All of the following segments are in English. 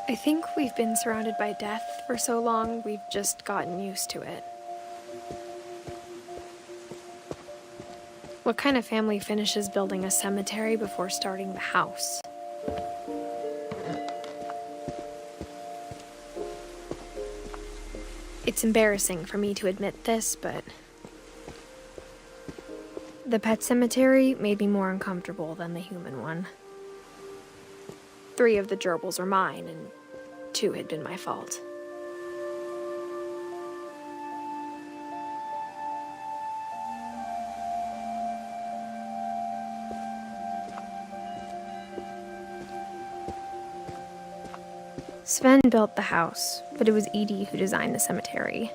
I think we've been surrounded by death for so long, we've just gotten used to it. What kind of family finishes building a cemetery before starting the house? It's embarrassing for me to admit this, but the pet cemetery made me more uncomfortable than the human one. 3 of the gerbils are mine, and 2 had been my fault. Sven built the house, but it was Edith who designed the cemetery.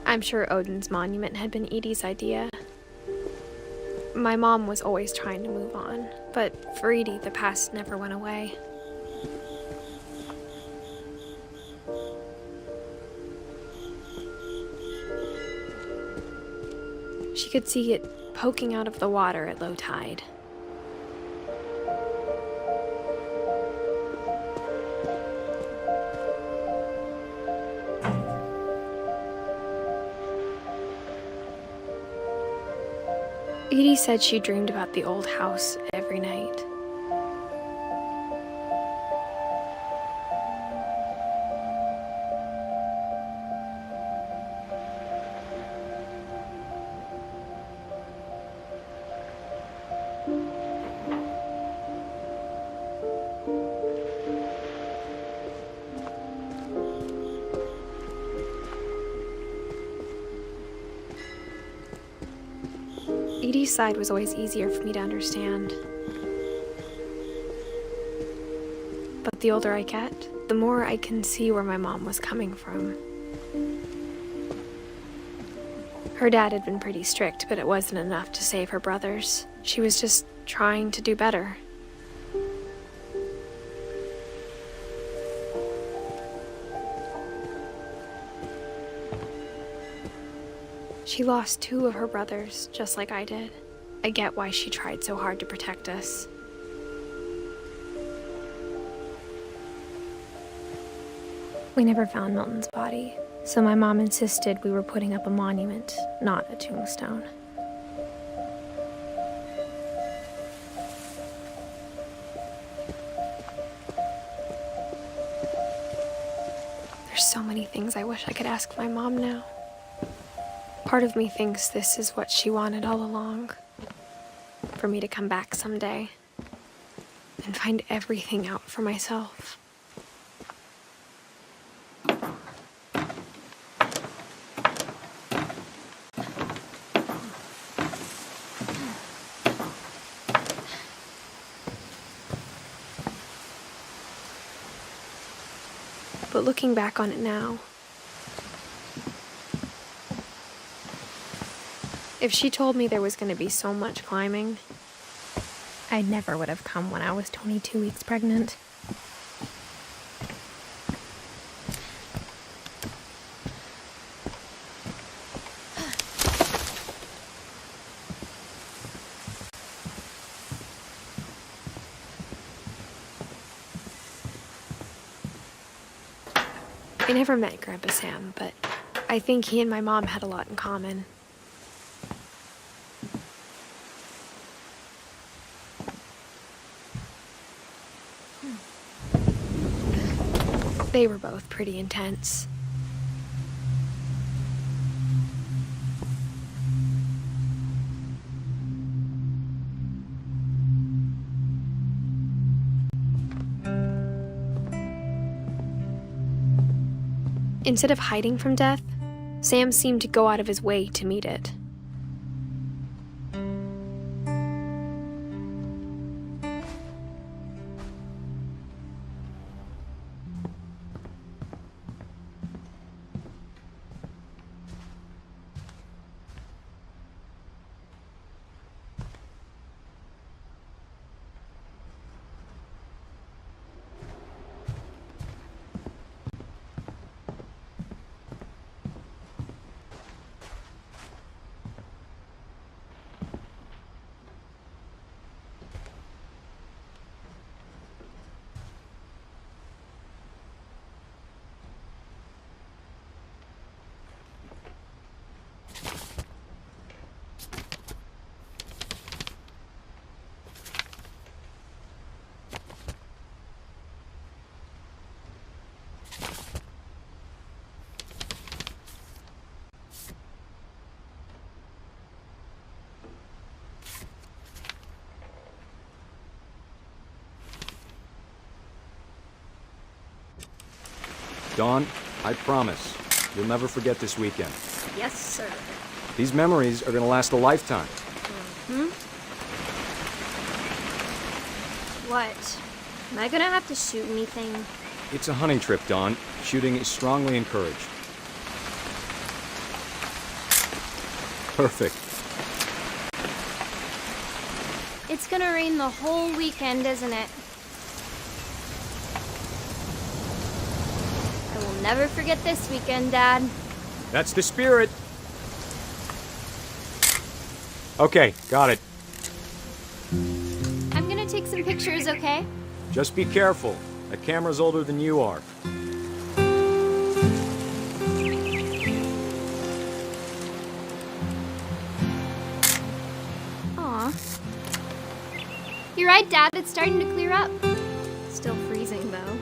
I'm sure Odin's monument had been Edie's idea. My mom was always trying to move on, but for Edie, the past never went away. She could see it poking out of the water at low tide. Edie said she dreamed about the old house every night. Edie's side was always easier for me to understand. But the older I get, the more I can see where my mom was coming from. Her dad had been pretty strict, but it wasn't enough to save her brothers. She was just trying to do better. She lost 2 of her brothers, just like I did. I get why she tried so hard to protect us. We never found Milton's body, so my mom insisted we were putting up a monument, not a tombstone. There's so many things I wish I could ask my mom now. Part of me thinks this is what she wanted all along. For me to come back someday and find everything out for myself. But looking back on it now, if she told me there was going to be so much climbing, I never would have come when I was 22 weeks pregnant. I never met Grandpa Sam, but I think he and my mom had a lot in common. They were both pretty intense. Instead of hiding from death, Sam seemed to go out of his way to meet it. Dawn, I promise, you'll never forget this weekend. Yes, sir. These memories are gonna last a lifetime. What? Am I gonna have to shoot anything? It's a hunting trip, Dawn. Shooting is strongly encouraged. Perfect. It's gonna rain the whole weekend, isn't it? I will never forget this weekend, Dad. That's the spirit. Okay, got it. I'm gonna take some pictures, okay? Just be careful. That camera's older than you are. Aw. You're right, Dad. It's starting to clear up. Still freezing, though.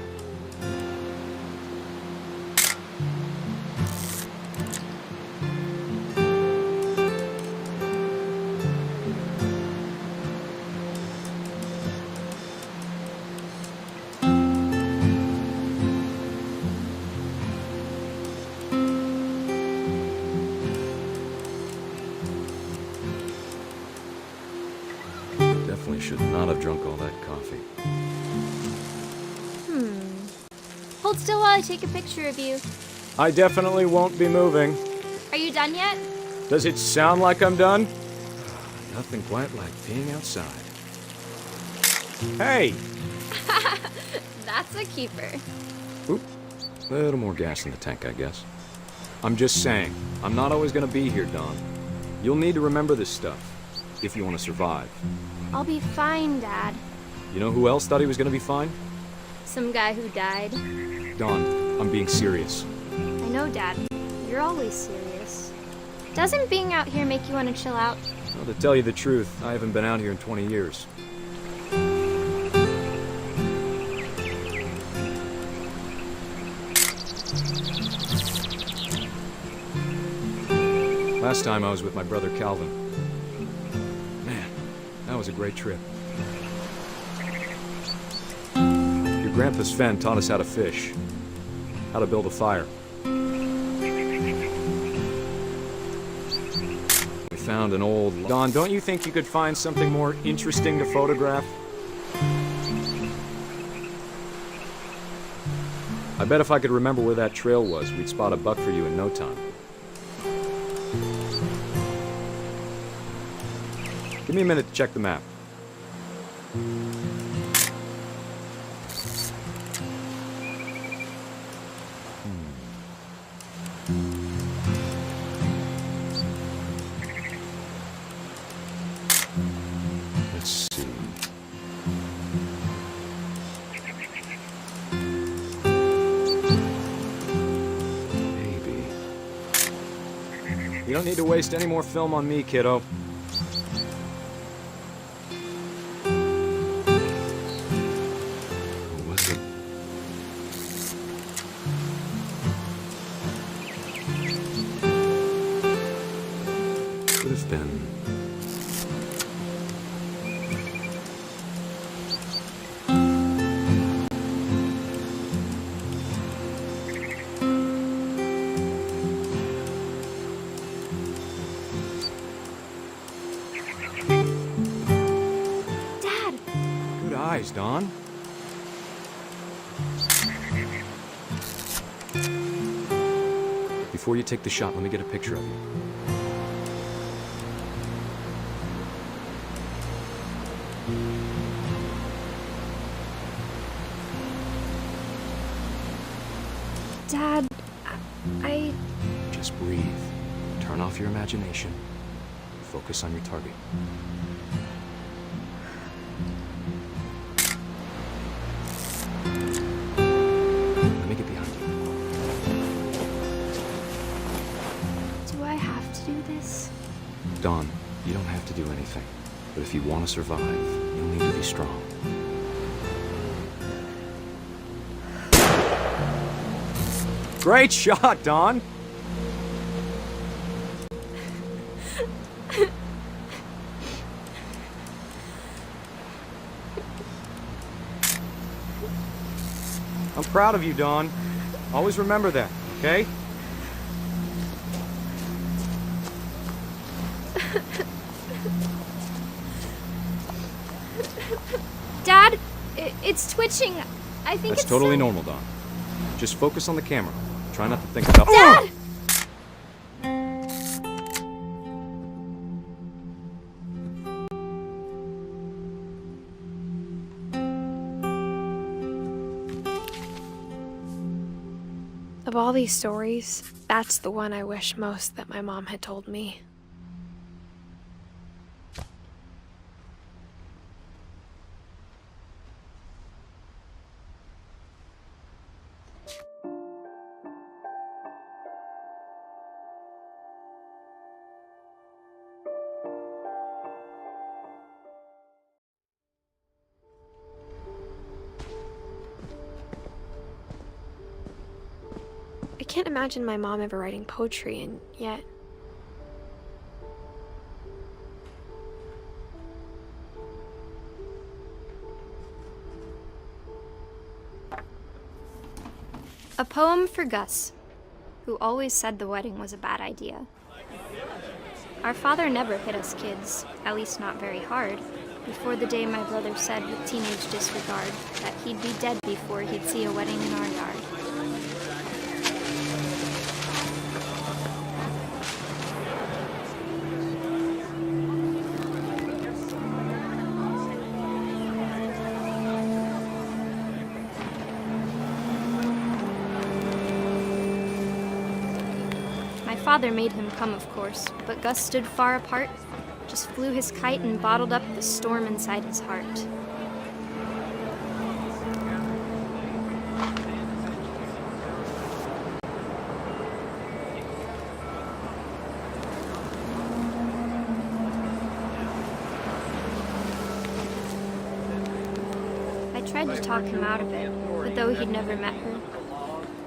Definitely should not have drunk all that coffee. Hold still while I take a picture of you. I definitely won't be moving. Are you done yet? Does it sound like I'm done? Nothing quite like being outside. Hey! That's a keeper. Oop. A little more gas in the tank, I guess. I'm just saying, I'm not always gonna be here, Dawn. You'll need to remember this stuff, if you want to survive. I'll be fine, Dad. You know who else thought he was gonna be fine? Some guy who died. Dawn, I'm being serious. I know, Dad. You're always serious. Doesn't being out here make you want to chill out? Well, to tell you the truth, I haven't been out here in 20 years. Last time I was with my brother Calvin. Man, that was a great trip. Your grandpa Sven taught us how to fish, how to build a fire. We found an old... Dawn, don't you think you could find something more interesting to photograph? I bet if I could remember where that trail was, we'd spot a buck for you in no time. Give me a minute to check the map. Let's see. Maybe. You don't need to waste any more film on me, kiddo. Could have been. Dad! Good eyes, Dawn. Before you take the shot, let me get a picture of you. Dad, I... Just breathe. Turn off your imagination. Focus on your target. Let me get behind you. Do I have to do this? Dawn, you don't have to do anything. But if you want to survive, you'll need to be strong. Great shot, Dawn! I'm proud of you, Dawn. Always remember that, okay? Dad, it's twitching. I think That's it's totally so- normal, Don. Just focus on the camera. Try not to think about— Dad! Of all these stories, that's the one I wish most that my mom had told me. I can't imagine my mom ever writing poetry, and yet... A poem for Gus, who always said the wedding was a bad idea. Our father never hit us kids, at least not very hard, before the day my brother said with teenage disregard that he'd be dead before he'd see a wedding in our yard. My father made him come, of course, but Gus stood far apart, just flew his kite and bottled up the storm inside his heart. I tried to talk him out of it, but though he'd never met her,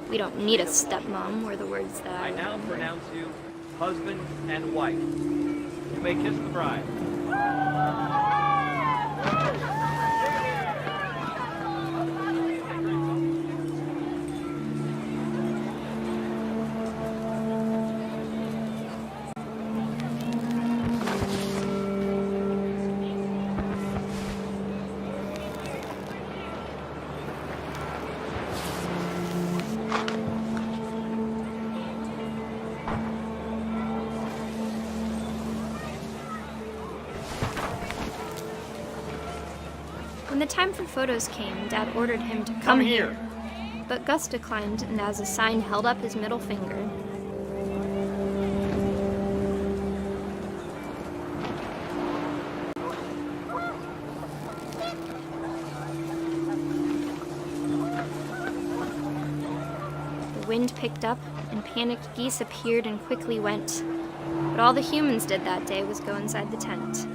"We don't need a stepmom," were the words that I now pronounce you husband and wife. You may kiss the bride. When the time for photos came, Dad ordered him to come here. But Gus declined, and as a sign held up his middle finger. The wind picked up, and panicked geese appeared and quickly went. But all the humans did that day was go inside the tent.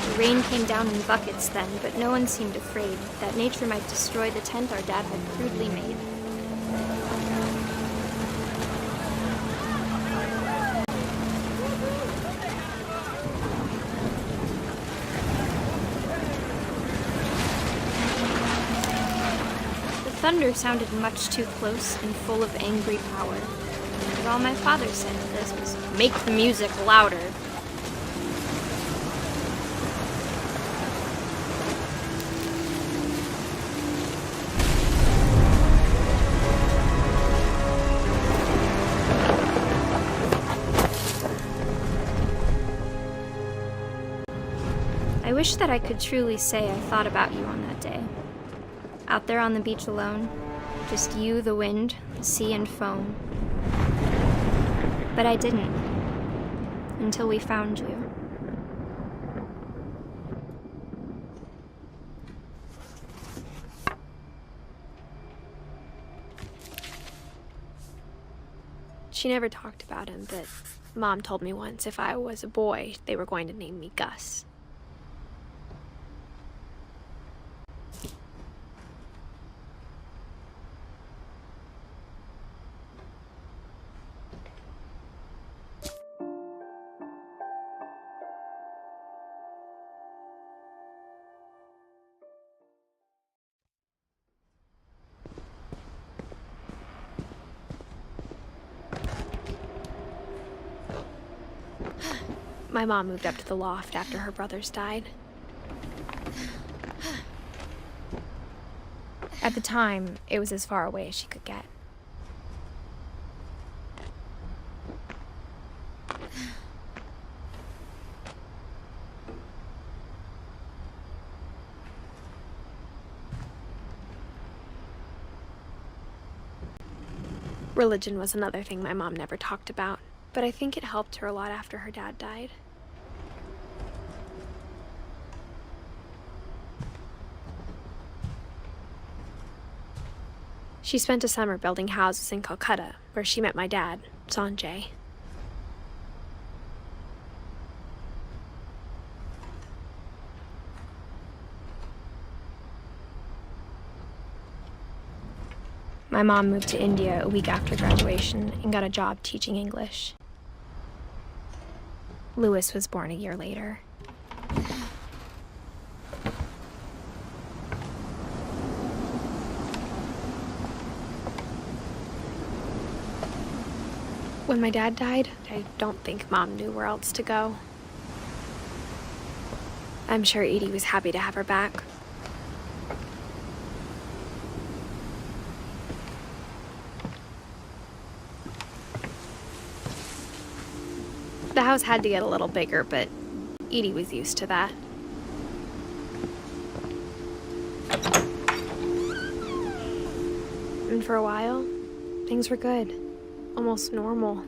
The rain came down in buckets then, but no one seemed afraid that nature might destroy the tent our dad had crudely made. The thunder sounded much too close and full of angry power. But all my father said to this was, "Make the music louder." I wish that I could truly say I thought about you on that day. Out there on the beach alone, just you, the wind, the sea, and foam. But I didn't, until we found you. She never talked about him, but Mom told me once if I was a boy, they were going to name me Gus. My mom moved up to the loft after her brothers died. At the time, it was as far away as she could get. Religion was another thing my mom never talked about, but I think it helped her a lot after her dad died. She spent a summer building houses in Calcutta, where she met my dad, Sanjay. My mom moved to India a week after graduation and got a job teaching English. Louis was born a year later. When my dad died, I don't think Mom knew where else to go. I'm sure Edie was happy to have her back. The house had to get a little bigger, but Edie was used to that. And for a while, things were good. Almost normal.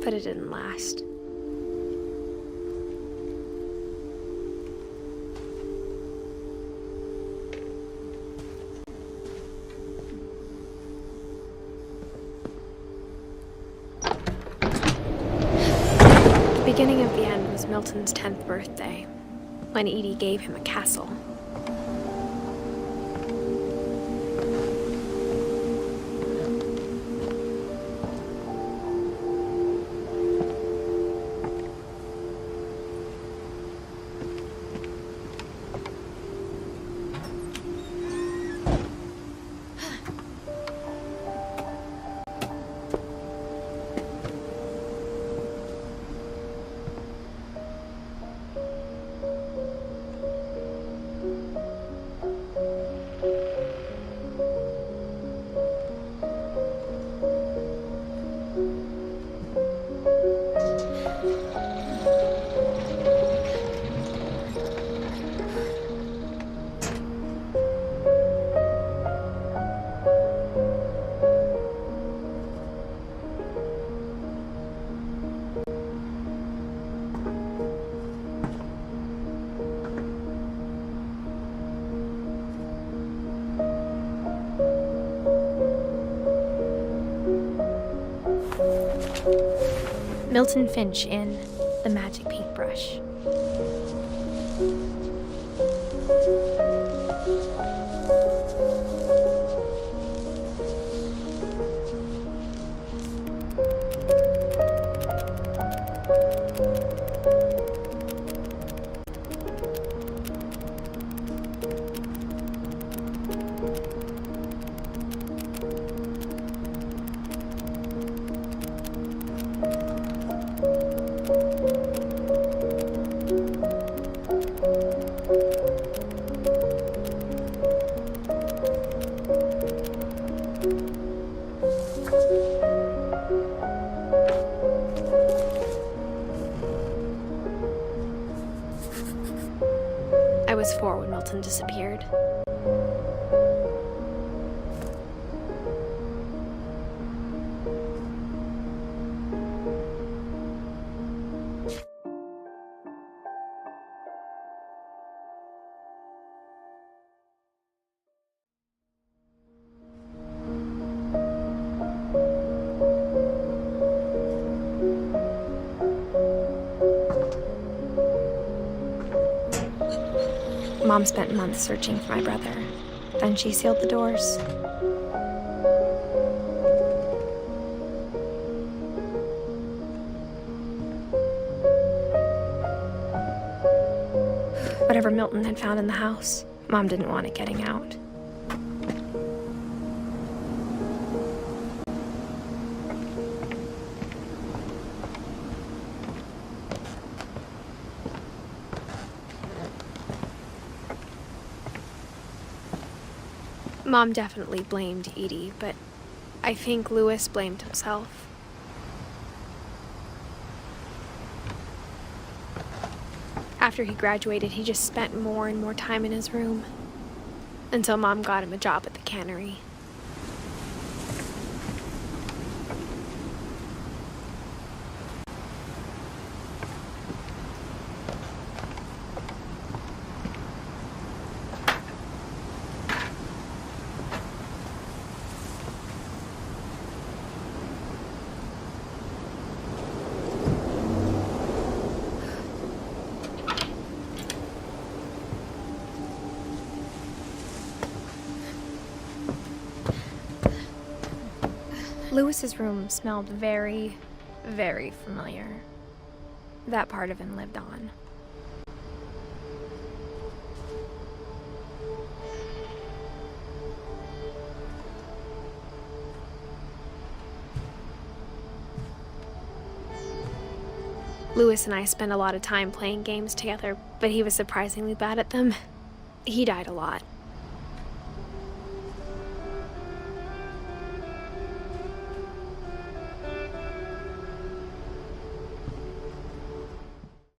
But it didn't last. The beginning of the end was Milton's 10th birthday, when Edie gave him a castle. Milton Finch in The Magic Paintbrush. I was 4 when Milton disappeared. Mom spent months searching for my brother. Then she sealed the doors. Whatever Milton had found in the house, Mom didn't want it getting out. Mom definitely blamed Edie, but I think Louis blamed himself. After he graduated, he just spent more and more time in his room, until Mom got him a job at the cannery. Louis's room smelled very, very familiar. That part of him lived on. Louis and I spent a lot of time playing games together, but he was surprisingly bad at them. He died a lot.